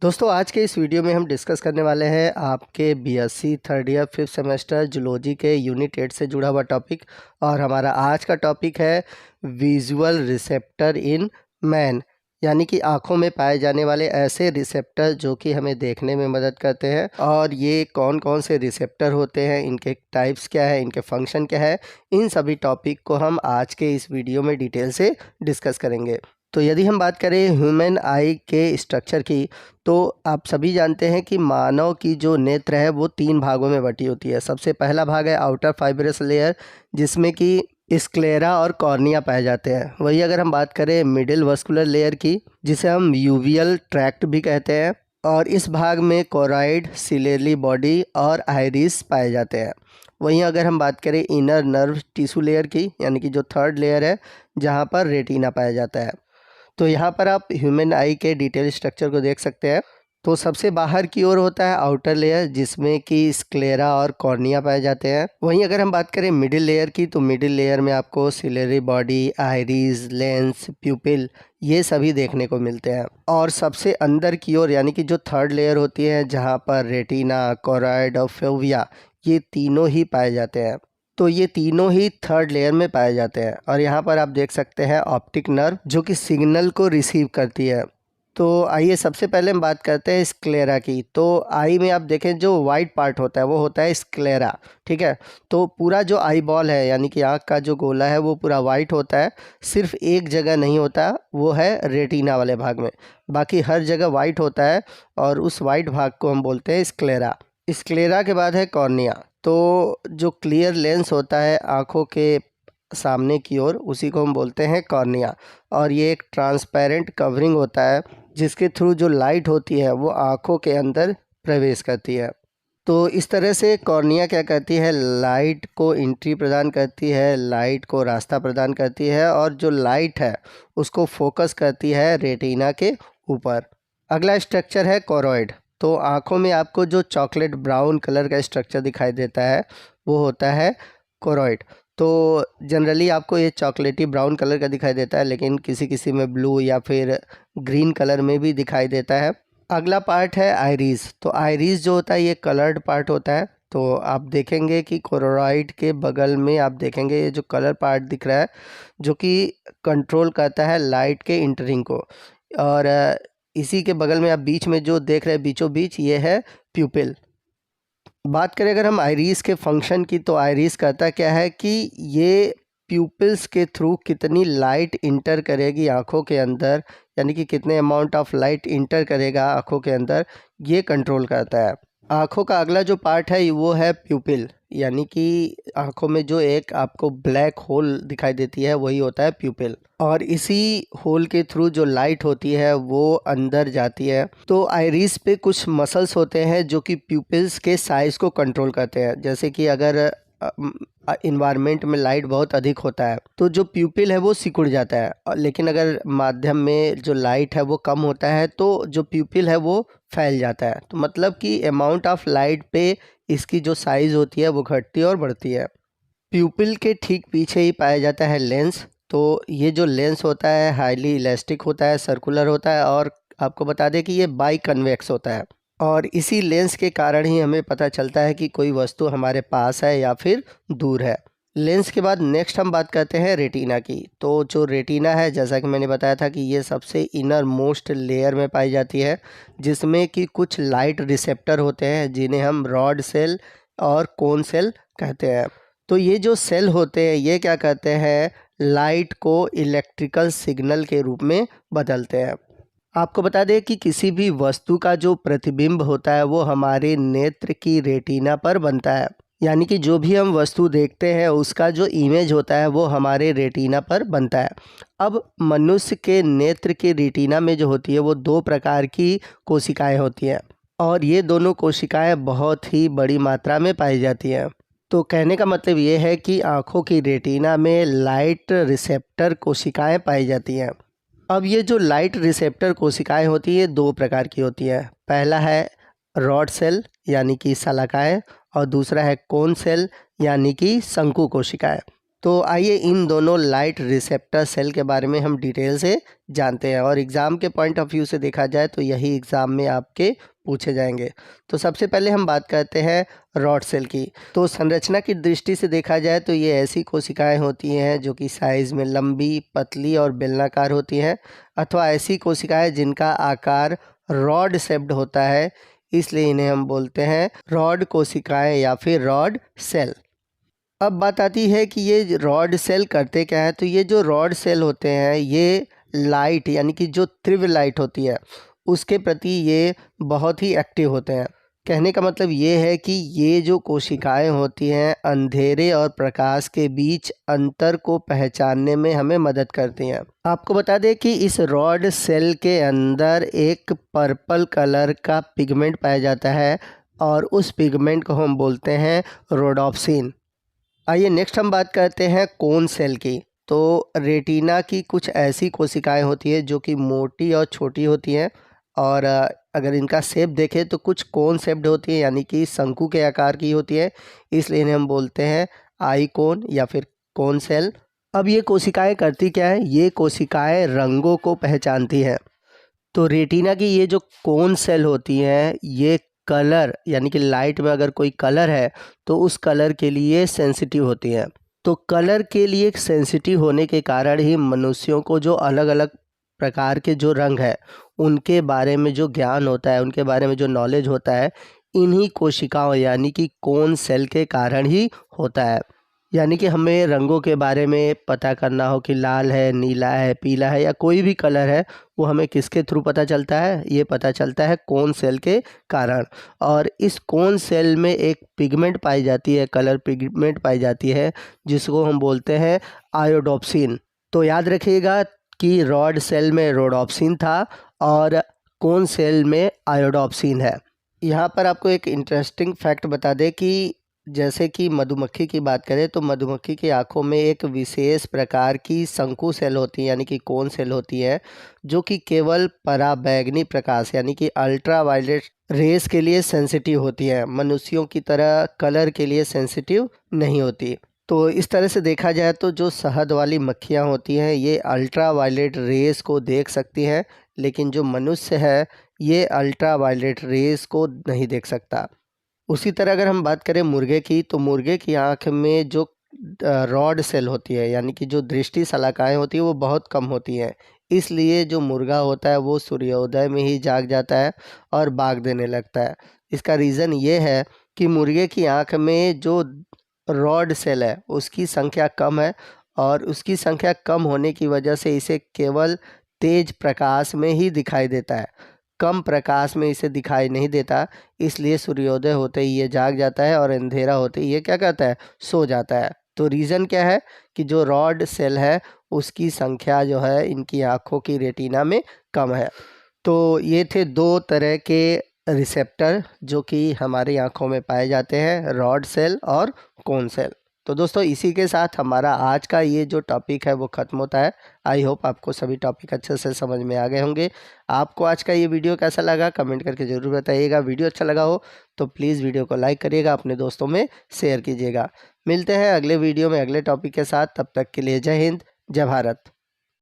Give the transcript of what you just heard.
दोस्तों आज के इस वीडियो में हम डिस्कस करने वाले हैं आपके BSc third year 5th semester zoology के यूनिट 8 से जुड़ा हुआ टॉपिक। और हमारा आज का टॉपिक है विजुअल रिसेप्टर इन मैन, यानी कि आँखों में पाए जाने वाले ऐसे रिसेप्टर जो कि हमें देखने में मदद करते हैं। और ये कौन कौन से रिसेप्टर होते हैं, इनके टाइप्स क्या है, इनके फंक्शन क्या है, इन सभी टॉपिक को हम आज के इस वीडियो में डिटेल से डिस्कस करेंगे। तो यदि हम बात करें ह्यूमन आई के स्ट्रक्चर की, तो आप सभी जानते हैं कि मानव की जो नेत्र है वो 3 भागों में बटी होती है। सबसे पहला भाग है आउटर फाइब्रस लेयर, जिसमें कि स्क्लेरा और कॉर्निया पाए जाते हैं। वही अगर हम बात करें मिडिल वस्कुलर लेयर की, जिसे हम यूवियल ट्रैक्ट भी कहते हैं, और इस भाग में कोरॉइड, सिलेरली बॉडी और आइरिस पाए जाते हैं। वहीं अगर हम बात करें इनर नर्व टिश्यू लेयर की, यानी कि जो थर्ड लेयर है, जहाँ पर रेटिना पाया जाता है। तो यहाँ पर आप ह्यूमन आई के डिटेल स्ट्रक्चर को देख सकते हैं। तो सबसे बाहर की ओर होता है आउटर लेयर, जिसमें कि स्क्लेरा और कॉर्निया पाए जाते हैं। वहीं अगर हम बात करें मिडिल लेयर की, तो मिडिल लेयर में आपको ciliary body, iris, lens, pupil, ये सभी देखने को मिलते हैं। और सबसे अंदर की ओर, यानी कि जो थर्ड लेयर होती है, जहाँ पर रेटिना, कोरॉइड और फोविया, ये तीनों ही पाए जाते हैं। तो ये तीनों ही थर्ड लेयर में पाए जाते हैं। और यहाँ पर आप देख सकते हैं ऑप्टिक नर्व, जो कि सिग्नल को रिसीव करती है। तो आइए सबसे पहले हम बात करते हैं स्क्लेरा की। तो आई में आप देखें जो वाइट पार्ट होता है वो होता है स्क्लेरा, ठीक है। तो पूरा जो आई बॉल है, यानी कि आँख का जो गोला है, वो पूरा वाइट होता है। सिर्फ एक जगह नहीं होता, वो है रेटिना वाले भाग में। बाकी हर जगह वाइट होता है और उस वाइट भाग को हम बोलते हैं स्क्लेरा। स्क्लेरा के बाद है कॉर्निया। तो जो क्लियर लेंस होता है आँखों के सामने की ओर, उसी को हम बोलते हैं कॉर्निया। और ये एक ट्रांसपेरेंट कवरिंग होता है, जिसके थ्रू जो लाइट होती है वो आँखों के अंदर प्रवेश करती है। तो इस तरह से कॉर्निया क्या करती है, लाइट को एंट्री प्रदान करती है, लाइट को रास्ता प्रदान करती है, और जो लाइट है उसको फोकस करती है रेटिना के ऊपर। अगला स्ट्रक्चर है कोरॉइड। तो आँखों में आपको जो चॉकलेट ब्राउन कलर का स्ट्रक्चर दिखाई देता है वो होता है कोरॉइड। तो जनरली आपको ये चॉकलेटी ब्राउन कलर का दिखाई देता है, लेकिन किसी किसी में ब्लू या फिर ग्रीन कलर में भी दिखाई देता है। अगला पार्ट है आइरिस। तो आइरिस जो होता है ये कलर्ड पार्ट होता है। तो आप देखेंगे कि कोरॉइड के बगल में आप देखेंगे ये जो कलर पार्ट दिख रहा है, जो कि कंट्रोल करता है लाइट के इंटरिंग को। और इसी के बगल में आप बीच में जो देख रहे हैं, बीचों बीच, ये है प्यूपिल। बात करें अगर हम आइरिस के फंक्शन की, तो आइरिस करता क्या है कि ये प्यूपिल्स के थ्रू कितनी लाइट इंटर करेगी आँखों के अंदर, यानी कि कितने अमाउंट ऑफ लाइट इंटर करेगा आँखों के अंदर, ये कंट्रोल करता है। आँखों का अगला जो पार्ट है वो है प्यूपिल, यानी कि आँखों में जो एक आपको ब्लैक होल दिखाई देती है वही होता है प्यूपिल। और इसी होल के थ्रू जो लाइट होती है वो अंदर जाती है। तो आइरिस पे कुछ मसल्स होते हैं जो कि प्यूपिल्स के साइज़ को कंट्रोल करते हैं। जैसे कि अगर इन्वायरमेंट में लाइट बहुत अधिक होता है तो जो प्यूपिल है वो सिकुड़ जाता है, लेकिन अगर माध्यम में जो लाइट है वो कम होता है तो जो प्यूपिल है वो फैल जाता है। तो मतलब कि अमाउंट ऑफ लाइट पे इसकी जो साइज़ होती है वो घटती है और बढ़ती है। प्यूपिल के ठीक पीछे ही पाया जाता है लेंस। तो ये जो लेंस होता है हाईली इलास्टिक होता है, सर्कुलर होता है, और आपको बता दें कि ये बाई कन्वेक्स होता है। और इसी लेंस के कारण ही हमें पता चलता है कि कोई वस्तु हमारे पास है या फिर दूर है। लेंस के बाद नेक्स्ट हम बात करते हैं रेटिना की। तो जो रेटिना है, जैसा कि मैंने बताया था कि ये सबसे इनर मोस्ट लेयर में पाई जाती है, जिसमें कि कुछ लाइट रिसेप्टर होते हैं जिन्हें हम रॉड सेल और कोन सेल कहते हैं। तो ये जो सेल होते हैं ये क्या करते हैं, लाइट को इलेक्ट्रिकल सिग्नल के रूप में बदलते हैं। आपको बता दें कि किसी भी वस्तु का जो प्रतिबिंब होता है वो हमारे नेत्र की रेटिना पर बनता है, यानी कि जो भी हम वस्तु देखते हैं उसका जो इमेज होता है वो हमारे रेटिना पर बनता है। अब मनुष्य के नेत्र के रेटिना में जो होती है वो 2 प्रकार की कोशिकाएं होती हैं, और ये दोनों कोशिकाएं बहुत ही बड़ी मात्रा में पाई जाती हैं। तो कहने का मतलब ये है कि आँखों की रेटिना में लाइट रिसेप्टर कोशिकाएं पाई जाती हैं। अब ये जो लाइट रिसेप्टर कोशिकाएं होती है 2 प्रकार की होती है। पहला है रॉड सेल, यानी कि शलाकाएं, और दूसरा है कोन सेल, यानी कि शंकु कोशिकाएं। तो आइए इन दोनों लाइट रिसेप्टर सेल के बारे में हम डिटेल से जानते हैं और एग्ज़ाम के पॉइंट ऑफ व्यू से देखा जाए तो यही एग्ज़ाम में आपके पूछे जाएंगे। तो सबसे पहले हम बात करते हैं रॉड सेल की। तो संरचना की दृष्टि से देखा जाए तो ये ऐसी कोशिकाएं होती हैं जो कि साइज़ में लंबी, पतली और बेलनाकार होती हैं, अथवा ऐसी कोशिकाएं जिनका आकार रॉड शेप्ड होता है, इसलिए इन्हें हम बोलते हैं रॉड कोशिकाएं या फिर रॉड सेल। अब बात आती है कि ये रॉड सेल करते क्या है। तो ये जो रॉड सेल होते हैं ये लाइट यानी कि जो तीव्र लाइट होती है उसके प्रति ये बहुत ही एक्टिव होते हैं। कहने का मतलब ये है कि ये जो कोशिकाएं होती हैं अंधेरे और प्रकाश के बीच अंतर को पहचानने में हमें मदद करती हैं। आपको बता दें कि इस रॉड सेल के अंदर एक पर्पल कलर का पिगमेंट पाया जाता है और उस पिगमेंट को हम बोलते हैं रोडोप्सिन। आइए नेक्स्ट हम बात करते हैं कोन सेल की। तो रेटिना की कुछ ऐसी कोशिकाएं होती है जो कि मोटी और छोटी होती हैं और अगर इनका शेप देखें तो कुछ कोन शेप्ड होती है यानी कि शंकु के आकार की होती है, इसलिए इन्हें हम बोलते हैं आई कोन या फिर कोन सेल। अब ये कोशिकाएं करती क्या है, ये कोशिकाएं रंगों को पहचानती हैं। तो रेटिना की ये जो कोन सेल होती हैं ये कलर यानी कि लाइट में अगर कोई कलर है तो उस कलर के लिए सेंसिटिव होती हैं। तो कलर के लिए सेंसिटिव होने के कारण ही मनुष्यों को जो अलग अलग प्रकार के जो रंग है उनके बारे में जो ज्ञान होता है, उनके बारे में जो नॉलेज होता है, इन्हीं कोशिकाओं यानी कि कोन सेल के कारण ही होता है। यानी कि हमें रंगों के बारे में पता करना हो कि लाल है, नीला है, पीला है या कोई भी कलर है, वो हमें किसके थ्रू पता चलता है, ये पता चलता है कोन सेल के कारण। और इस कोन सेल में एक पिगमेंट पाई जाती है, कलर पिगमेंट पाई जाती है जिसको हम बोलते हैं आयोडोप्सिन। तो याद रखिएगा कि रॉड सेल में रोडोप्सिन था और कोन सेल में आयोडोप्सिन है। यहाँ पर आपको एक इंटरेस्टिंग फैक्ट बता दें कि जैसे कि मधुमक्खी की बात करें तो मधुमक्खी की आंखों में एक विशेष प्रकार की शंकु सेल होती है यानी कि कोन सेल होती है जो कि केवल पराबैंगनी प्रकाश यानी कि अल्ट्रा वायलेट रेस के लिए सेंसिटिव होती है, मनुष्यों की तरह कलर के लिए सेंसिटिव नहीं होती। तो इस तरह से देखा जाए तो जो शहद वाली मक्खियाँ होती हैं ये अल्ट्रा वायलेट रेस को देख सकती हैं, लेकिन जो मनुष्य है ये अल्ट्रा वायलेट रेस को नहीं देख सकता। उसी तरह अगर हम बात करें मुर्गे की, तो मुर्गे की आँख में जो रॉड सेल होती है यानी कि जो दृष्टि शलाकाएँ होती है वो बहुत कम होती हैं, इसलिए जो मुर्गा होता है वो सूर्योदय में ही जाग जाता है और भाग देने लगता है। इसका रीज़न ये है कि मुर्गे की आँख में जो रॉड सेल है उसकी संख्या कम है और उसकी संख्या कम होने की वजह से इसे केवल तेज प्रकाश में ही दिखाई देता है, कम प्रकाश में इसे दिखाई नहीं देता, इसलिए सूर्योदय होते ही ये जाग जाता है और अंधेरा होते ही ये क्या करता है, सो जाता है। तो रीज़न क्या है कि जो रॉड सेल है उसकी संख्या जो है इनकी आँखों की रेटिना में कम है। तो ये थे दो तरह के रिसेप्टर जो कि हमारी आँखों में पाए जाते हैं, रॉड सेल और कोन सेल। तो दोस्तों इसी के साथ हमारा आज का ये जो टॉपिक है वो ख़त्म होता है। आई होप आपको सभी टॉपिक अच्छे से समझ में आ गए होंगे। आपको आज का ये वीडियो कैसा लगा कमेंट करके ज़रूर बताइएगा। वीडियो अच्छा लगा हो तो प्लीज़ वीडियो को लाइक करिएगा, अपने दोस्तों में शेयर कीजिएगा। मिलते हैं अगले वीडियो में अगले टॉपिक के साथ, तब तक के लिए जय हिंद, जय भारत।